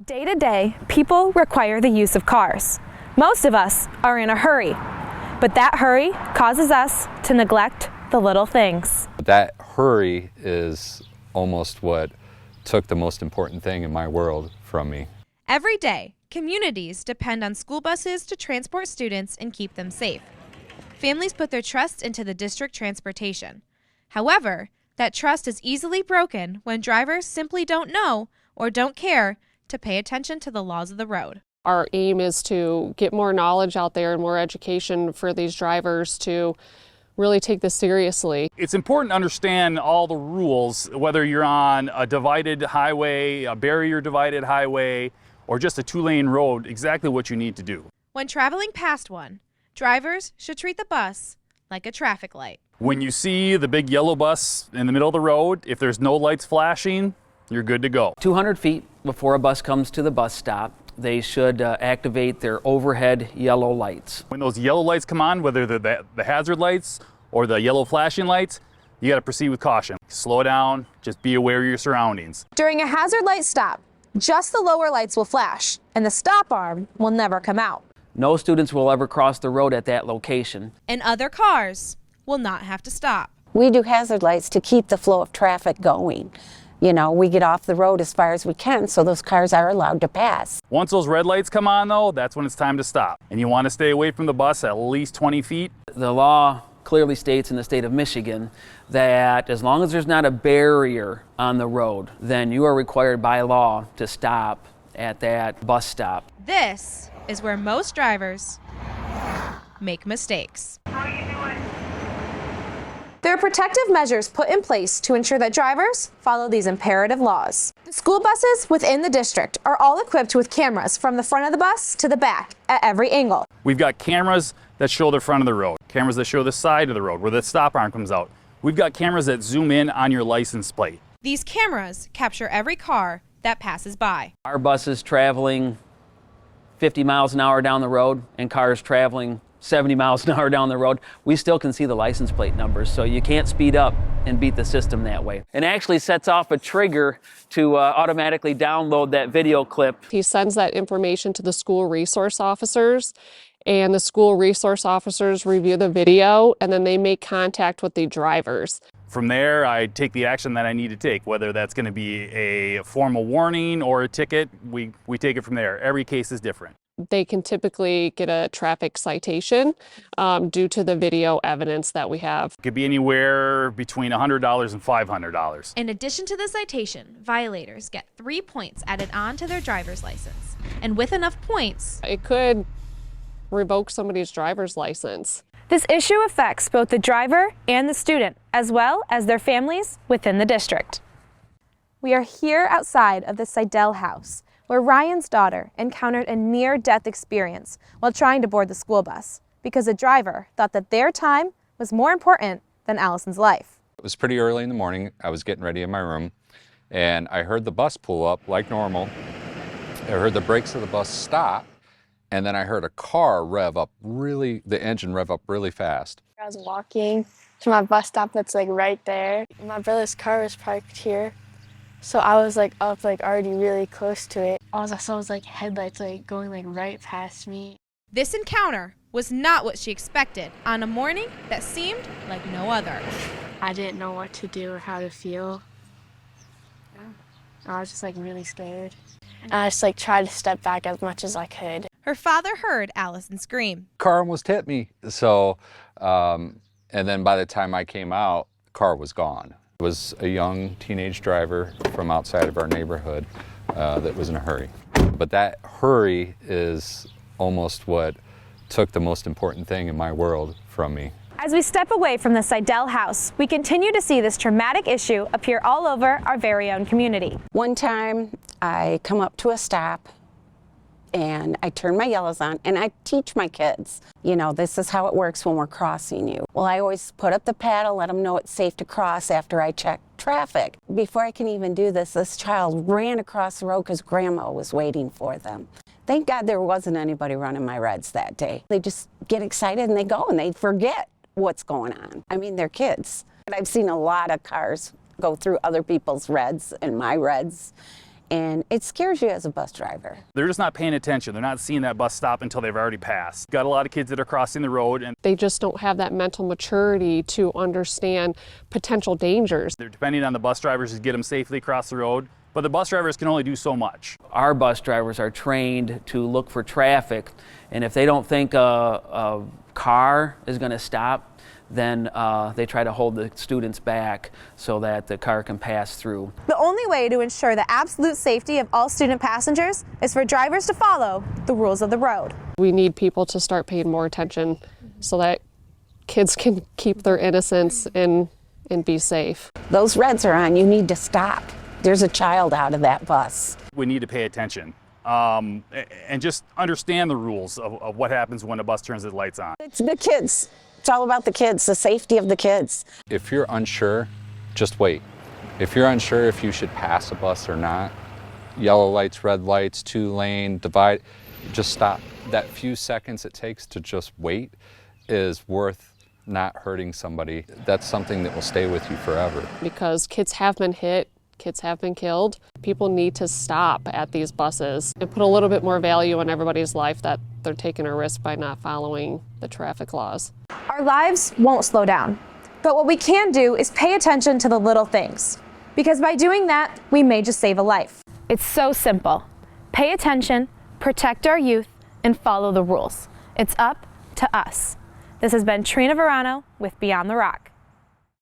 Day to day, people require the use of cars. Most of us are in a hurry, but that hurry causes us to neglect the little things. That hurry is almost what took the most important thing in my world from me. Every day, communities depend on school buses to transport students and keep them safe. Families put their trust into the district transportation. However, that trust is easily broken when drivers simply don't know or don't care to pay attention to the laws of the road. Our aim is to get more knowledge out there and more education for these drivers to really take this seriously. It's important to understand all the rules, whether you're on a divided highway, a barrier divided highway, or just a two-lane road, exactly what you need to do. When traveling past one, drivers should treat the bus like a traffic light. When you see the big yellow bus in the middle of the road, if there's no lights flashing, you're good to go. 200 feet before a bus comes to the bus stop, they should activate their overhead yellow lights. When those yellow lights come on, whether they're the hazard lights or the yellow flashing lights, you got to proceed with caution. Slow down, just be aware of your surroundings. During a hazard light stop, just the lower lights will flash, and the stop arm will never come out. No students will ever cross the road at that location. And other cars will not have to stop. We do hazard lights to keep the flow of traffic going. You know, we get off the road as far as we can so those cars are allowed to pass. Once those red lights come on though, that's when it's time to stop. And you want to stay away from the bus at least 20 feet. The law clearly states in the state of Michigan that as long as there's not a barrier on the road, then you are required by law to stop at that bus stop. This is where most drivers make mistakes. There are protective measures put in place to ensure that drivers follow these imperative laws. The school buses within the district are all equipped with cameras from the front of the bus to the back at every angle. We've got cameras that show the front of the road, cameras that show the side of the road where the stop arm comes out. We've got cameras that zoom in on your license plate. These cameras capture every car that passes by. Our buses traveling 50 miles an hour down the road and cars traveling 70 miles an hour down the road, we still can see the license plate numbers, so you can't speed up and beat the system that way. It actually sets off a trigger to automatically download that video clip. He sends that information to the school resource officers, and the school resource officers review the video, and then they make contact with the drivers. From there, I take the action that I need to take, whether that's going to be a formal warning or a ticket. We take it from there. Every case is different. They can typically get a traffic citation due to the video evidence that we have. It could be anywhere between $100 and $500. In addition to the citation, violators get 3 points added on to their driver's license. And with enough points, It could revoke somebody's driver's license. This issue affects both the driver and the student, as well as their families within the district. We are here outside of the Seidel house, where Ryan's daughter encountered a near-death experience while trying to board the school bus because the driver thought that their time was more important than Allison's life. It was pretty early in the morning. I was getting ready in my room, and I heard the bus pull up like normal. I heard the brakes of the bus stop, and then I heard a car the engine rev up really fast. I was walking to my bus stop that's like right there. My brother's car was parked here. So I was like up like already really close to it. All I saw was like headlights like going like right past me. this encounter was not what she expected on a morning that seemed like no other. I didn't know what to do or how to feel. I was just like really scared. And I just like tried to step back as much as I could. Her father heard Allison scream. Car almost hit me. So, and then by the time I came out, the car was gone. It was a young teenage driver from outside of our neighborhood that was in a hurry. But that hurry is almost what took the most important thing in my world from me. As we step away from the Seidel house, we continue to see this traumatic issue appear all over our very own community. One time I come up to a stop and I turn my yellows on and I teach my kids, you know, this is how it works when we're crossing you. Well, I always put up the paddle, let them know it's safe to cross after I check traffic. Before I can even do this, this child ran across the road because grandma was waiting for them. Thank God there wasn't anybody running my reds that day. They just get excited and they go and they forget what's going on. I mean, they're kids. But I've seen a lot of cars go through other people's reds and my reds, and it scares you as a bus driver. They're just not paying attention. They're not seeing that bus stop until they've already passed. Got a lot of kids that are crossing the road and They just don't have that mental maturity to understand potential dangers. they're depending on the bus drivers to get them safely across the road. But the bus drivers can only do so much. Our bus drivers are trained to look for traffic, and if they don't think a car is going to stop, then they try to hold the students back so that the car can pass through. The only way to ensure the absolute safety of all student passengers is for drivers to follow the rules of the road. We need people to start paying more attention so that kids can keep their innocence and be safe. Those reds are on, you need to stop. There's a child out of that bus. We need to pay attention and just understand the rules of what happens when a bus turns its lights on. It's the kids. It's all about the kids, the safety of the kids. If you're unsure, just wait. If you're unsure if you should pass a bus or not, yellow lights, red lights, 2-lane, divide, just stop. That few seconds it takes to just wait is worth not hurting somebody. That's something that will stay with you forever. Because kids have been hit, kids have been killed. People need to stop at these buses and put a little bit more value in everybody's life that they're taking a risk by not following the traffic laws. Our lives won't slow down, but what we can do is pay attention to the little things, because by doing that, we may just save a life. It's so simple. Pay attention, protect our youth, and follow the rules. It's up to us. This has been Trina Verano with Beyond the Rock.